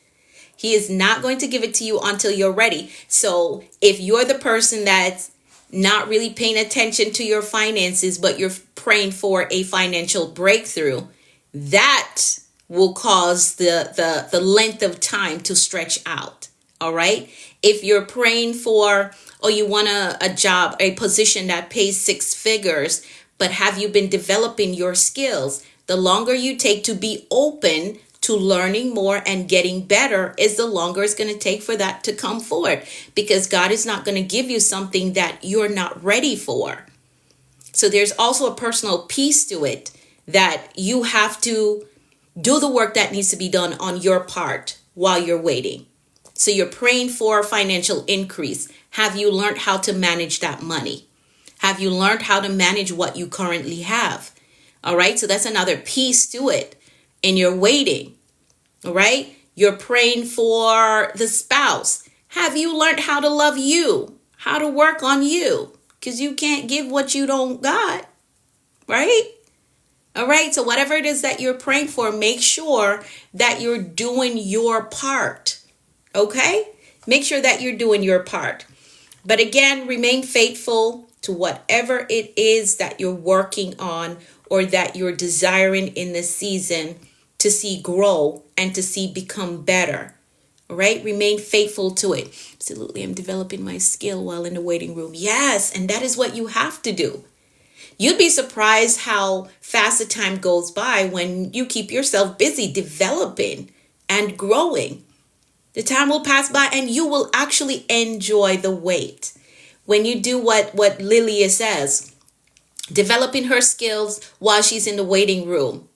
He is not going to give it to you until you're ready. So if you're the person that's not really paying attention to your finances, but you're praying for a financial breakthrough, that will cause the length of time to stretch out. All right. If you're praying for, or you want a job, a position that pays 6 figures, but have you been developing your skills? The longer you take to be open to learning more and getting better is the longer it's going to take for that to come forward, because God is not going to give you something that you're not ready for. So there's also a personal piece to it, that you have to do the work that needs to be done on your part while you're waiting. So you're praying for financial increase. Have you learned how to manage that money? Have you learned how to manage what you currently have? All right. So that's another piece to it. And you're waiting. All right. You're praying for the spouse. Have you learned how to love you? How to work on you? Because you can't give what you don't got. Right. All right. So whatever it is that you're praying for, make sure that you're doing your part. Okay. Make sure that you're doing your part. But again, remain faithful to whatever it is that you're working on or that you're desiring in this season to see grow and to see become better. All right. Remain faithful to it. Absolutely. I'm developing my skill while in the waiting room. Yes. And that is what you have to do. You'd be surprised how fast the time goes by when you keep yourself busy developing and growing. The time will pass by and you will actually enjoy the wait. When you do what Lilia says, developing her skills while she's in the waiting room,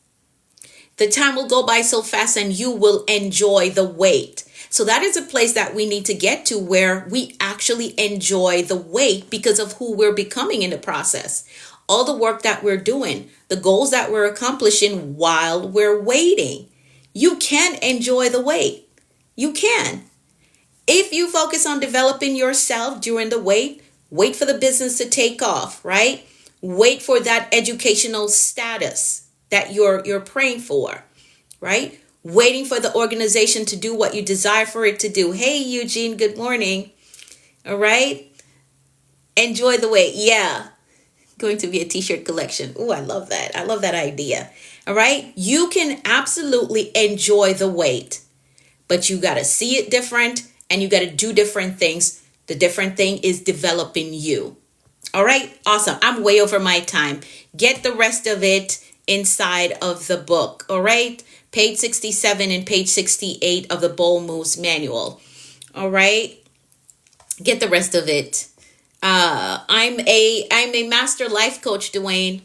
the time will go by so fast and you will enjoy the wait. So that is a place that we need to get to, where we actually enjoy the wait because of who we're becoming in the process. All the work that we're doing, the goals that we're accomplishing while we're waiting. You can enjoy the wait. You can. If you focus on developing yourself during the wait for the business to take off, right? Wait for that educational status that you're praying for, right? Waiting for the organization to do what you desire for it to do. Hey, Eugene, good morning. All right. Enjoy the wait. Yeah. Going to be a t-shirt collection. Oh, I love that. I love that idea. All right. You can absolutely enjoy the wait. But you got to see it different and you got to do different things. The different thing is developing you. All right. Awesome. I'm way over my time. Get the rest of it inside of the book. All right. Page 67 and page 68 of the Bold Moves Manual. All right. Get the rest of it. I'm a master life coach, Dwayne.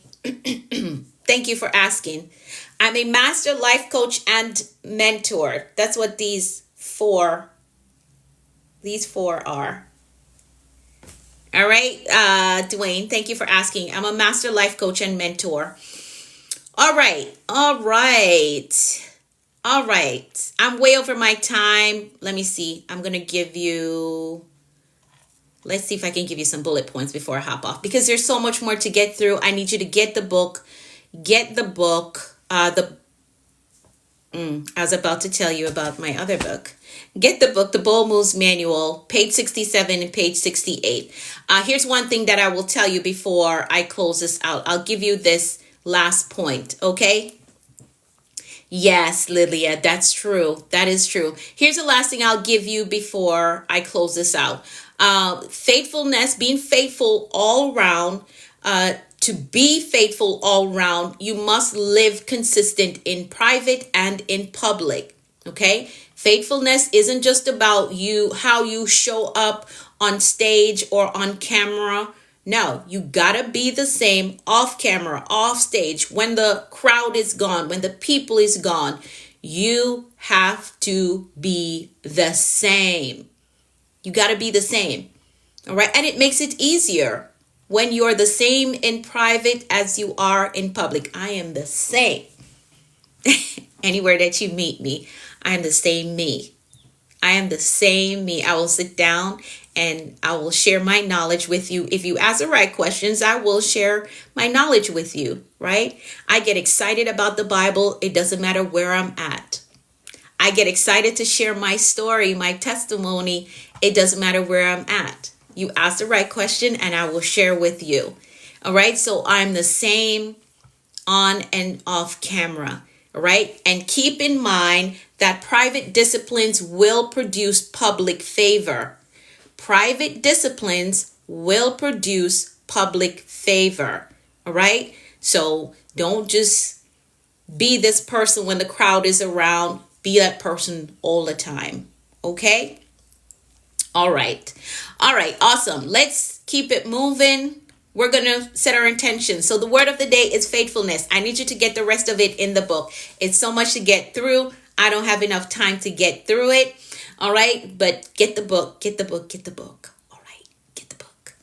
Thank you for asking. I'm a master life coach and mentor. That's what these four are. All right, Dwayne, thank you for asking. I'm a master life coach and mentor. All right. I'm way over my time. Let me see. I'm going to give you, let's see if I can give you some bullet points before I hop off, because there's so much more to get through. I need you to get the book. I was about to tell you about my other book. Get the book, The Bold Moves Manual, page 67 and page 68. Here's one thing that I will tell you before I close this out. I'll give you this last point, okay? Yes, Lilia, that's true. That is true. Here's the last thing I'll give you before I close this out. Faithfulness, being faithful all around. To be faithful all around, you must live consistent in private and in public. Okay? Faithfulness isn't just about how you show up on stage or on camera. No, you gotta be the same off camera, off stage, when the crowd is gone, when the people is gone. You have to be the same. You gotta be the same. All right? And it makes it easier when you're the same in private as you are in public. I am the same. Anywhere that you meet me, I am the same me. I am the same me. I will sit down and I will share my knowledge with you. If you ask the right questions, I will share my knowledge with you, right? I get excited about the Bible. It doesn't matter where I'm at. I get excited to share my story, my testimony. It doesn't matter where I'm at. You ask the right question and I will share with you. All right. So I'm the same on and off camera. All right. And keep in mind that private disciplines will produce public favor. Private disciplines will produce public favor. All right. So don't just be this person when the crowd is around. Be that person all the time. Okay. All right. All right. Awesome. Let's keep it moving. We're going to set our intentions. So the word of the day is faithfulness. I need you to get the rest of it in the book. It's so much to get through. I don't have enough time to get through it. All right. But get the book. Get the book. Get the book. All right. Get the book.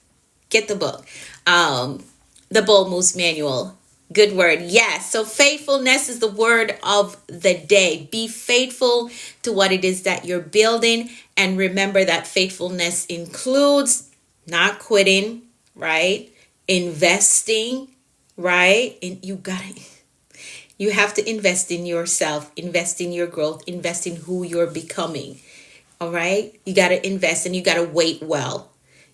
Get the book. The Bold Moves Manual. Good word. Yes. So faithfulness is the word of the day. Be faithful to what it is that you're building. And remember that faithfulness includes not quitting, right? Investing, right? And you have to invest in yourself, invest in your growth, invest in who you're becoming. All right? You got to invest and you got to wait well.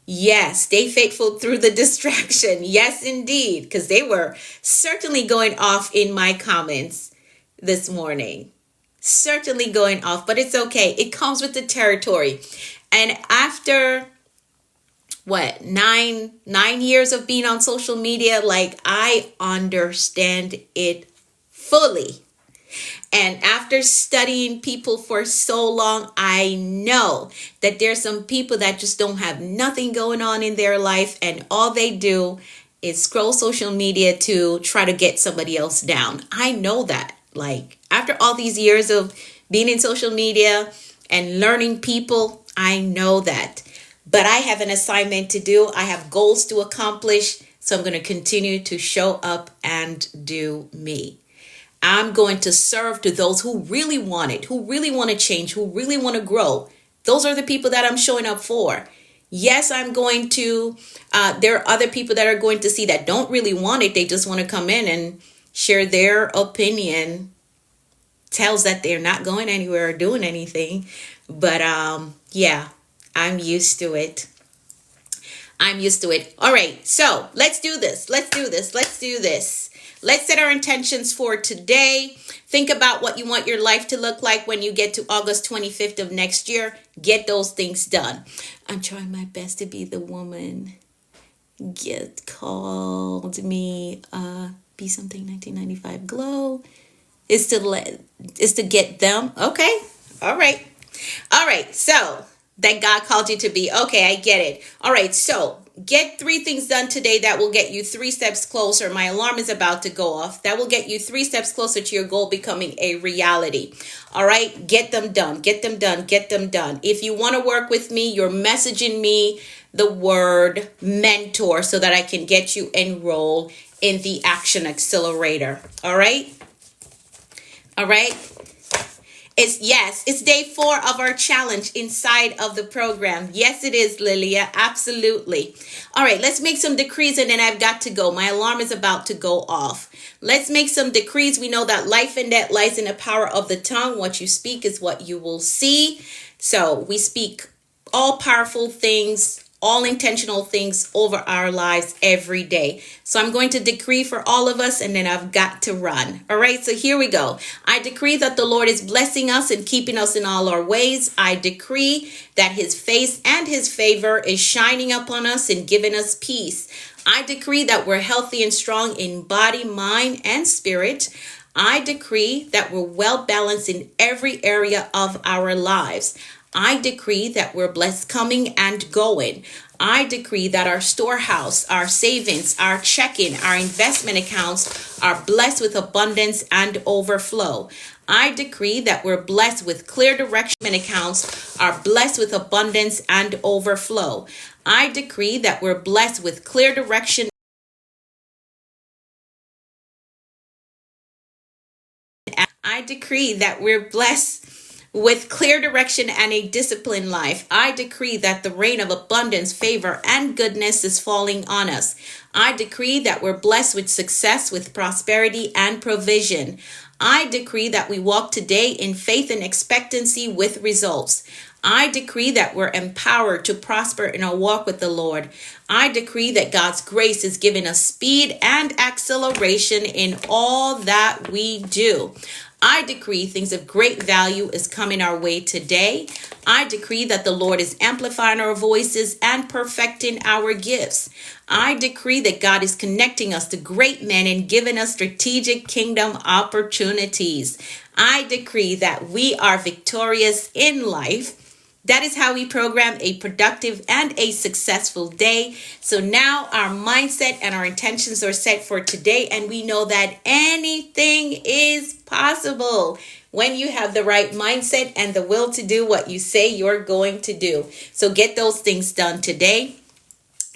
Yes, stay faithful through the distraction. Yes, indeed, because they were certainly going off in my comments this morning. Certainly going off, but it's okay. It comes with the territory. And after nine years of being on social media, like I understand it fully. And after studying people for so long, I know that there's some people that just don't have nothing going on in their life. And all they do is scroll social media to try to get somebody else down. I know that. Like after all these years of being in social media and learning people, I know that. But I have an assignment to do. I have goals to accomplish. So I'm going to continue to show up and do me. I'm going to serve to those who really want it, who really want to change, who really want to grow. Those are the people that I'm showing up for. Yes, I'm going to, there are other people that are going to see that don't really want it. They just want to come in and share their opinion. Tells that they're not going anywhere or doing anything. But yeah, I'm used to it. I'm used to it. All right, so let's do this. Let's do this. Let's do this. Let's set our intentions for today. Think about what you want your life to look like when you get to August 25th of next year. Get those things done. I'm trying my best to be the woman. Get called me Be Something 1995 Glow. Is to get them. Okay. All right. All right. So that God called you to be. Okay, I get it. All right. So get 3 things done today that will get you 3 steps closer. My alarm is about to go off. That will get you 3 steps closer to your goal becoming a reality. All right. Get them done. Get them done. Get them done. If you want to work with me, you're messaging me the word mentor so that I can get you enrolled in the Action Accelerator. All right. All right. It's day 4 of our challenge inside of the program. Yes, it is, Lilia. Absolutely. All right, let's make some decrees and then I've got to go. My alarm is about to go off. Let's make some decrees. We know that life and death lies in the power of the tongue. What you speak is what you will see. So we speak all powerful things, all intentional things over our lives every day. So I'm going to decree for all of us and then I've got to run. All right, so here we go. I decree that the Lord is blessing us and keeping us in all our ways. I decree that his face and his favor is shining upon us and giving us peace. I decree that we're healthy and strong in body, mind, and spirit. I decree that we're well balanced in every area of our lives. I decree that we're blessed coming and going. I decree that our storehouse, our savings, our checking, our investment accounts are blessed with abundance and overflow. I decree that we're blessed with clear direction. Accounts are blessed with abundance and overflow. I decree that we're blessed with clear direction. I decree that we're blessed with clear direction and a disciplined life. I decree that the rain of abundance, favor, and goodness is falling on us. I decree that we're blessed with success, with prosperity, and provision. I decree that we walk today in faith and expectancy with results. I decree that we're empowered to prosper in our walk with the Lord. I decree that God's grace is giving us speed and acceleration in all that we do. I decree things of great value is coming our way today. I decree that the Lord is amplifying our voices and perfecting our gifts. I decree that God is connecting us to great men and giving us strategic kingdom opportunities. I decree that we are victorious in life. That is how we program a productive and a successful day. So now our mindset and our intentions are set for today, and we know that anything is possible when you have the right mindset and the will to do what you say you're going to do. So get those things done today.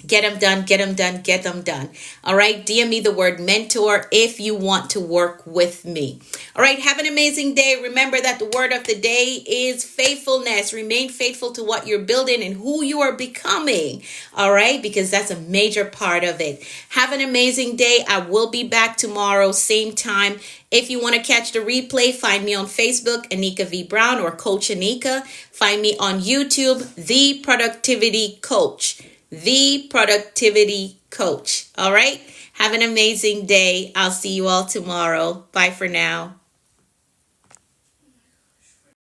Get them done, get them done, get them done. All right, DM me the word mentor if you want to work with me. All right, have an amazing day. Remember that the word of the day is faithfulness. Remain faithful to what you're building and who you are becoming. All right, because that's a major part of it. Have an amazing day. I will be back tomorrow, same time. If you want to catch the replay, find me on Facebook, Anika V. Brown, or Coach Anika. Find me on YouTube, The Productivity Coach. The Productivity Coach. All right. Have an amazing day. I'll see you all tomorrow. Bye for now.